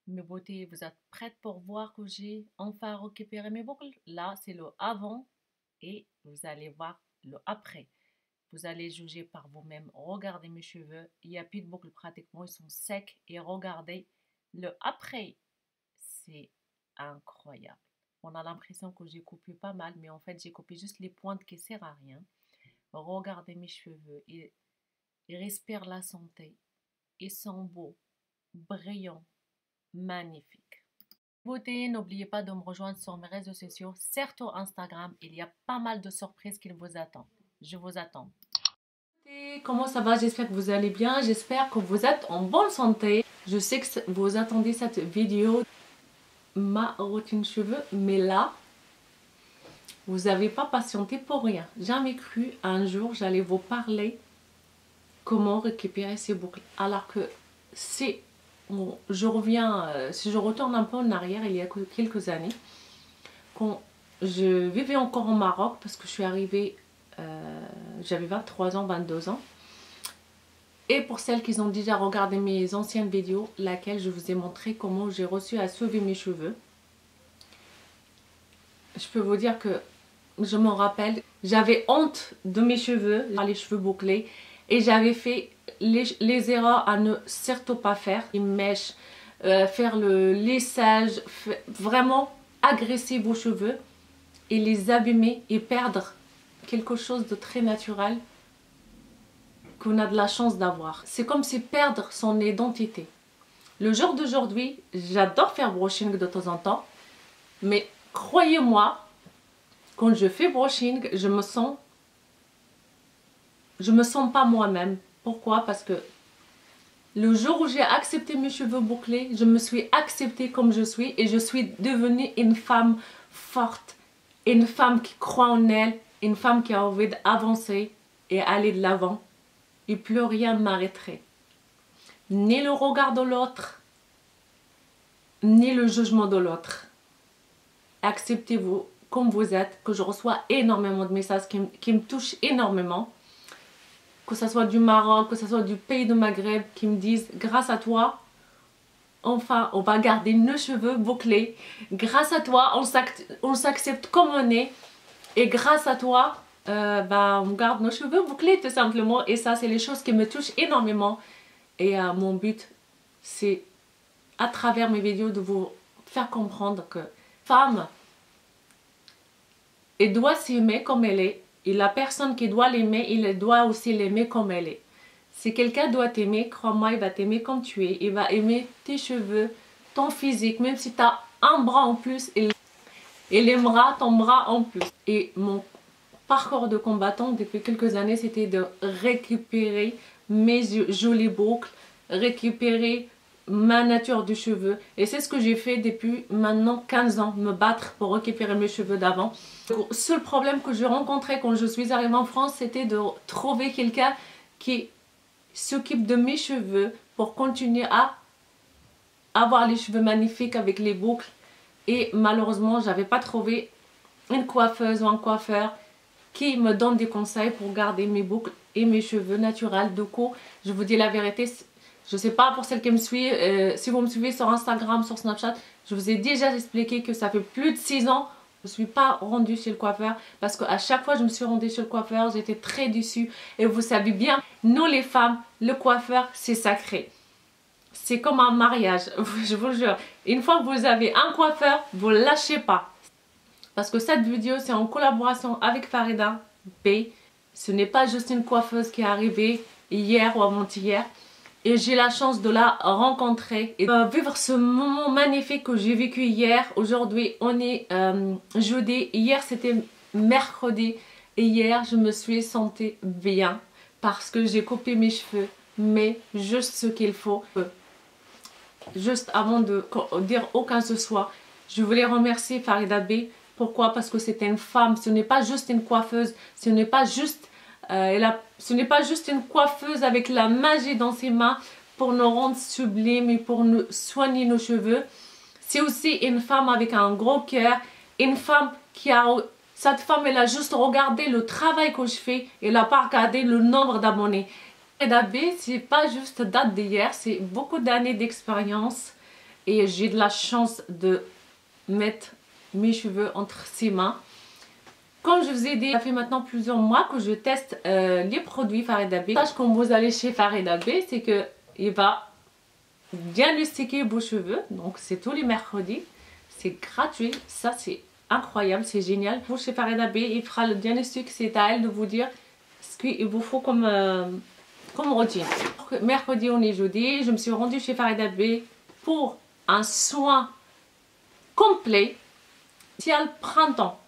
Mes beautés, vous êtes prêtes pour voir que j'ai enfin récupéré mes boucles? Là, c'est le avant et vous allez voir le après. Vous allez juger par vous-même. Regardez mes cheveux, il n'y a plus de boucles pratiquement, ils sont secs. Et regardez le après, c'est incroyable. On a l'impression que j'ai coupé pas mal, mais en fait, j'ai coupé juste les pointes qui ne servent à rien. Regardez mes cheveux, ils respirent la santé, ils sont beaux, brillants, magnifiques. Beauté, n'oubliez pas de me rejoindre sur mes réseaux sociaux, surtout Instagram. Il y a pas mal de surprises qui vous attendent. Je vous attends. Comment ça va? J'espère que vous allez bien. J'espère que vous êtes en bonne santé. Je sais que vous attendez cette vidéo, ma routine cheveux, mais là, vous n'avez pas patienté pour rien. Jamais cru un jour j'allais vous parler comment récupérer ces boucles. Alors que c'est, je reviens, si je retourne un peu en arrière, il y a quelques années, quand je vivais encore au Maroc, parce que je suis arrivée, j'avais 23 ans, 22 ans. Et pour celles qui ont déjà regardé mes anciennes vidéos, laquelle je vous ai montré comment j'ai reçu à sauver mes cheveux. Je peux vous dire que je m'en rappelle, j'avais honte de mes cheveux, les cheveux bouclés. Et j'avais fait les erreurs à ne surtout pas faire. Les mèches, faire le lissage, vraiment agresser vos cheveux et les abîmer et perdre quelque chose de très naturel qu'on a de la chance d'avoir. C'est comme si perdre son identité. Le jour d'aujourd'hui, j'adore faire brushing de temps en temps, mais croyez-moi, quand je fais brushing, je me sens pas moi-même. Pourquoi? Parce que le jour où j'ai accepté mes cheveux bouclés, je me suis acceptée comme je suis et je suis devenue une femme forte, une femme qui croit en elle, une femme qui a envie d'avancer et aller de l'avant. Et plus rien ne m'arrêterait. Ni le regard de l'autre, ni le jugement de l'autre. Acceptez-vous comme vous êtes, que je reçois énormément de messages qui me touchent énormément. Que ce soit du Maroc, que ce soit du pays de Maghreb, qui me disent grâce à toi, enfin on va garder nos cheveux bouclés. Grâce à toi, on s'accepte comme on est. Et grâce à toi, on garde nos cheveux bouclés tout simplement. Et ça, c'est les choses qui me touchent énormément. Et mon but, c'est à travers mes vidéos de vous faire comprendre que femme, elle doit s'aimer comme elle est. Et la personne qui doit l'aimer, il doit aussi l'aimer comme elle est. Si quelqu'un doit t'aimer, crois-moi, il va t'aimer comme tu es. Il va aimer tes cheveux, ton physique. Même si tu as un bras en plus, il aimera ton bras en plus. Et mon parcours de combattant depuis quelques années, c'était de récupérer mes jolies boucles, récupérer ma nature du cheveu. Et c'est ce que j'ai fait depuis maintenant 15 ans, me battre pour récupérer mes cheveux d'avant. Le seul problème que je rencontrais quand je suis arrivée en France, c'était de trouver quelqu'un qui s'occupe de mes cheveux pour continuer à avoir les cheveux magnifiques avec les boucles. Et malheureusement, j'avais pas trouvé une coiffeuse ou un coiffeur qui me donne des conseils pour garder mes boucles et mes cheveux naturels. Du coup, je vous dis la vérité, je sais pas pour celles qui me suivent, si vous me suivez sur Instagram, sur Snapchat, je vous ai déjà expliqué que ça fait plus de 6 ans je ne suis pas rendue chez le coiffeur parce qu'à chaque fois je me suis rendue chez le coiffeur, j'étais très déçue. Et vous savez bien, nous les femmes, le coiffeur c'est sacré. C'est comme un mariage, je vous jure. Une fois que vous avez un coiffeur, vous ne lâchez pas. Parce que cette vidéo c'est en collaboration avec Farida B. Ce n'est pas juste une coiffeuse qui est arrivée hier ou avant-hier. Et j'ai la chance de la rencontrer et de vivre ce moment magnifique que j'ai vécu hier. Aujourd'hui, on est jeudi. Hier, c'était mercredi. Et hier, je me suis sentie bien parce que j'ai coupé mes cheveux. Mais juste ce qu'il faut. Juste avant de dire aucun ce soit, je voulais remercier Farida B. Pourquoi? Parce que c'était une femme. Ce n'est pas juste une coiffeuse. Ce n'est pas juste... ce n'est pas juste une coiffeuse avec la magie dans ses mains pour nous rendre sublimes et pour nous soigner nos cheveux. C'est aussi une femme avec un gros cœur, une femme qui a... Cette femme, elle a juste regardé le travail que je fais, elle n'a pas regardé le nombre d'abonnés. Farida B, c'est pas juste date d'hier, c'est beaucoup d'années d'expérience. et j'ai de la chance de mettre mes cheveux entre ses mains. Comme je vous ai dit, ça fait maintenant plusieurs mois que je teste les produits Farida Bey. Quand vous allez chez Farida Bey, c'est que il va diagnostiquer vos cheveux. Donc c'est tous les mercredis. C'est gratuit. Ça c'est incroyable, c'est génial. Vous chez Farida Bey, il fera le diagnostic. C'est à elle de vous dire ce qu'il vous faut comme routine. Mercredi, on est jeudi. Je me suis rendue chez Farida Bey pour un soin complet spécial printemps.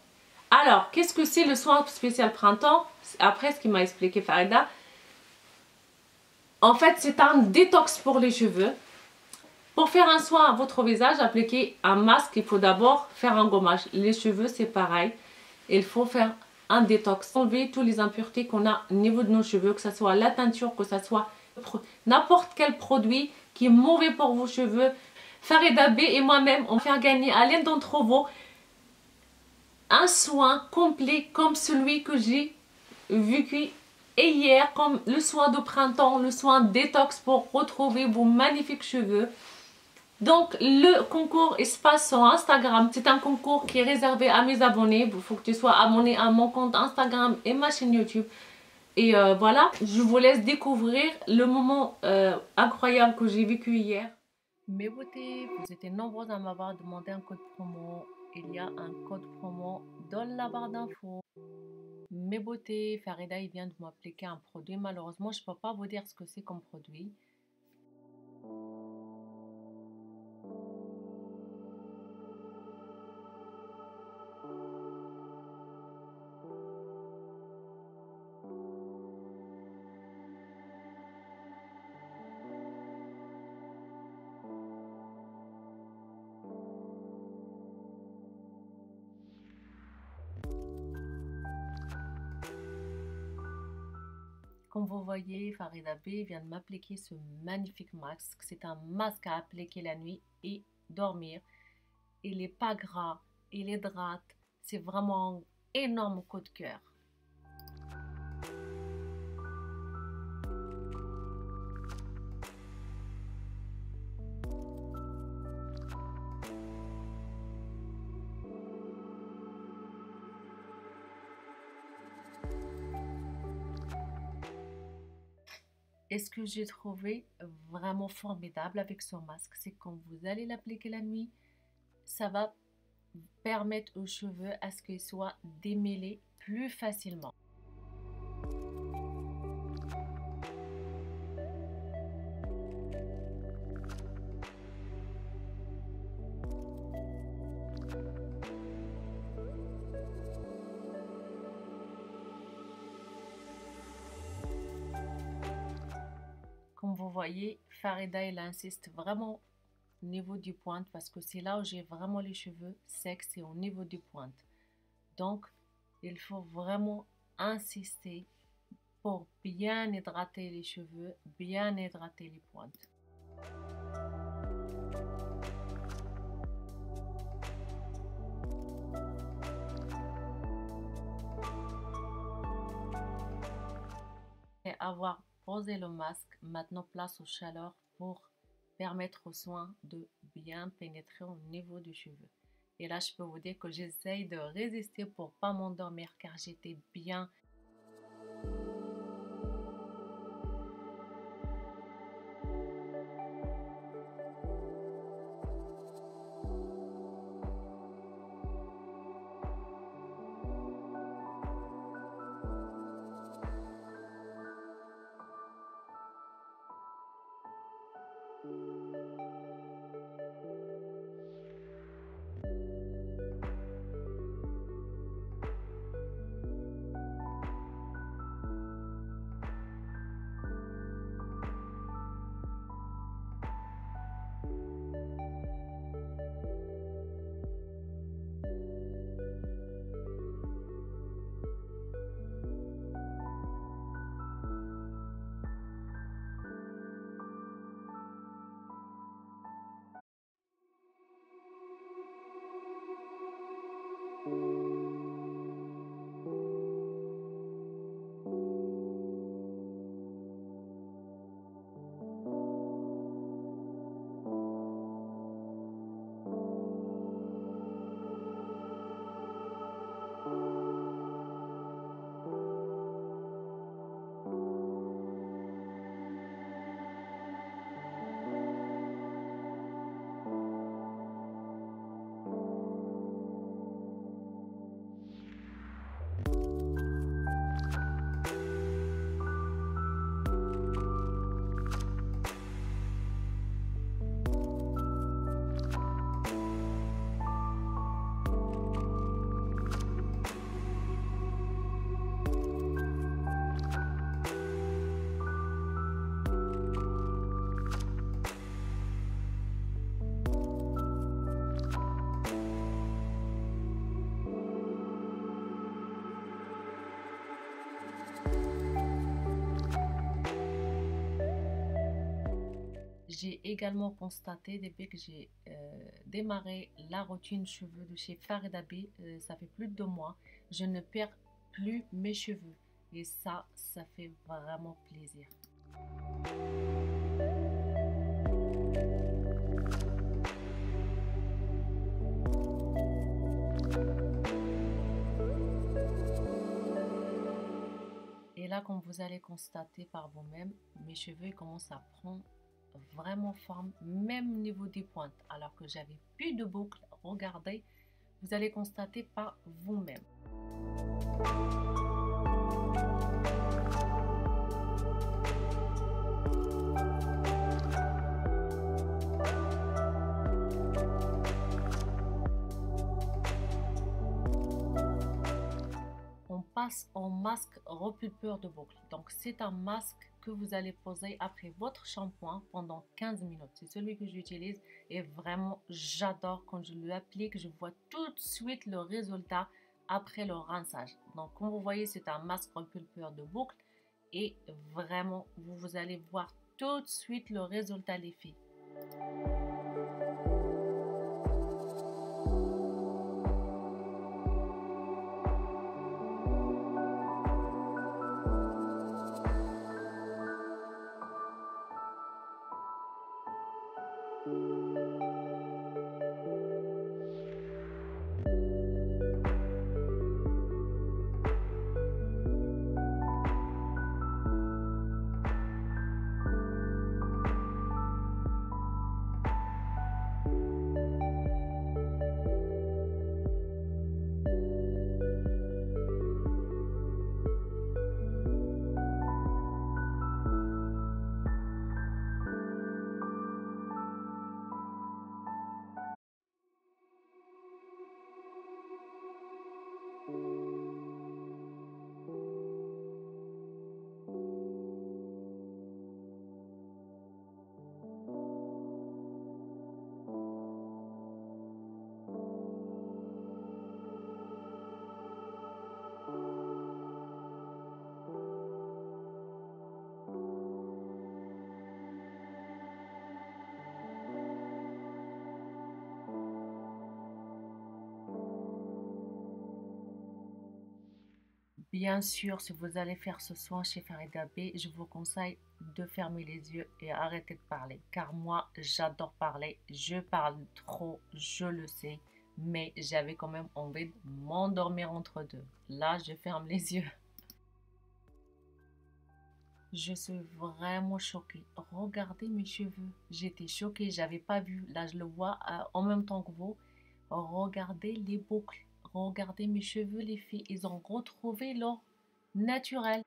Alors, qu'est-ce que c'est le soin spécial printemps? Après ce qu'il m'a expliqué Farida, en fait c'est un détox pour les cheveux. Pour faire un soin à votre visage, appliquer un masque, il faut d'abord faire un gommage. Les cheveux c'est pareil, il faut faire un détox, enlever toutes les impuretés qu'on a au niveau de nos cheveux, que ce soit la teinture, que ce soit n'importe quel produit qui est mauvais pour vos cheveux. Farida Bey et moi-même, on va faire gagner à l'un d'entre vous un soin complet comme celui que j'ai vécu hier, comme le soin de printemps, le soin détox pour retrouver vos magnifiques cheveux. Donc le concours il se passe sur Instagram. C'est un concours qui est réservé à mes abonnés. Il faut que tu sois abonné à mon compte Instagram et ma chaîne YouTube. Et voilà, je vous laisse découvrir le moment incroyable que j'ai vécu hier. Mes beautés, vous étiez nombreux à m'avoir demandé un code promo. Il y a un code promo dans la barre d'infos. Mes beautés, Farida il vient de m'appliquer un produit. Malheureusement, je ne peux pas vous dire ce que c'est comme produit. Comme vous voyez, Farida Bey vient de m'appliquer ce magnifique masque. C'est un masque à appliquer la nuit et dormir. Il n'est pas gras, il hydrate. C'est vraiment un énorme coup de cœur. Et ce que j'ai trouvé vraiment formidable avec ce masque, c'est quand vous allez l'appliquer la nuit, ça va permettre aux cheveux à ce qu'ils soient démêlés plus facilement. Comme vous voyez, Farida elle insiste vraiment au niveau du pointe parce que c'est là où j'ai vraiment les cheveux secs, c'est au niveau du pointe. Donc, il faut vraiment insister pour bien hydrater les cheveux, bien hydrater les pointes. Et avoir posé le masque, maintenant place aux chaleurs pour permettre aux soins de bien pénétrer au niveau du cheveu. Et là, je peux vous dire que j'essaye de résister pour pas m'endormir car j'étais bien. j'ai également constaté depuis que j'ai démarré la routine cheveux de chez Farida Bee, ça fait plus de 2 mois, je ne perds plus mes cheveux. Et ça fait vraiment plaisir. Et là, comme vous allez constater par vous-même, mes cheveux commencent à prendre vraiment forme, même au niveau des pointes, alors que j'avais plus de boucles. Regardez, vous allez constater par vous-même. On passe en masque repulpeur de boucles. Donc c'est un masque que vous allez poser après votre shampoing pendant 15 minutes. C'est celui que j'utilise et vraiment j'adore quand je l'applique. Je vois tout de suite le résultat après le rinçage. Donc comme vous voyez, c'est un masque repulpeur de boucles et vraiment vous allez voir tout de suite le résultat, les filles. Bien sûr, si vous allez faire ce soin chez Farida Bee, je vous conseille de fermer les yeux et arrêter de parler. Car moi, j'adore parler. Je parle trop, je le sais. Mais j'avais quand même envie de m'endormir entre deux. Là, je ferme les yeux. Je suis vraiment choquée. Regardez mes cheveux. J'étais choquée, j'avais pas vu. Là, je le vois en même temps que vous. Regardez les boucles. Regardez mes cheveux, les filles. Ils ont retrouvé leur naturel.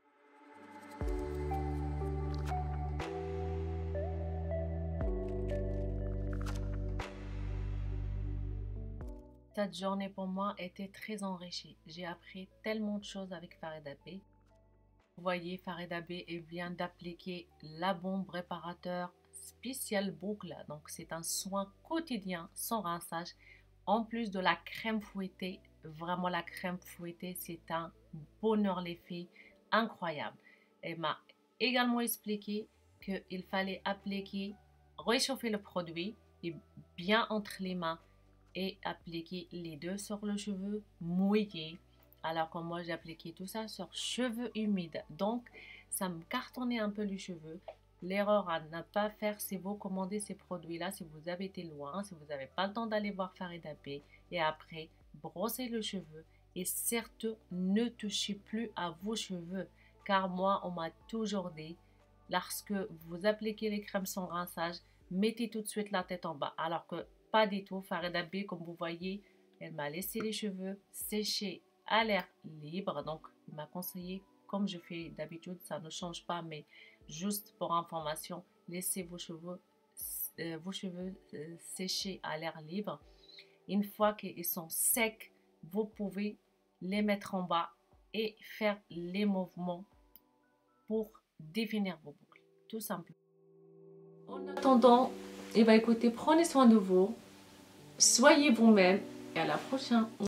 Cette journée pour moi était très enrichie. J'ai appris tellement de choses avec Farida Bee. Vous voyez, Farida Bee vient d'appliquer la bombe réparateur spécial boucle. Donc c'est un soin quotidien sans rinçage. En plus de la crème fouettée, vraiment la crème fouettée, c'est un bonheur les filles, incroyable. Elle m'a également expliqué qu'il fallait appliquer, réchauffer le produit et bien entre les mains et appliquer les deux sur le cheveu mouillé. Alors que moi j'ai appliqué tout ça sur cheveux humides, donc ça me cartonnait un peu les cheveux. L'erreur à ne pas faire, si vous commandez ces produits-là, si vous avez été loin, si vous n'avez pas le temps d'aller voir Farida Bee, et après, brossez le cheveu. Et surtout, ne touchez plus à vos cheveux. Car moi, on m'a toujours dit, lorsque vous appliquez les crèmes sans rinçage, mettez tout de suite la tête en bas. Alors que pas du tout, Farida Bee, comme vous voyez, elle m'a laissé les cheveux sécher à l'air libre. Donc, il m'a conseillé, comme je fais d'habitude, ça ne change pas, mais juste pour information, laissez vos cheveux sécher à l'air libre. Une fois qu'ils sont secs, vous pouvez les mettre en bas et faire les mouvements pour définir vos boucles, tout simplement. En attendant, écoutez, prenez soin de vous, soyez vous-même et à la prochaine.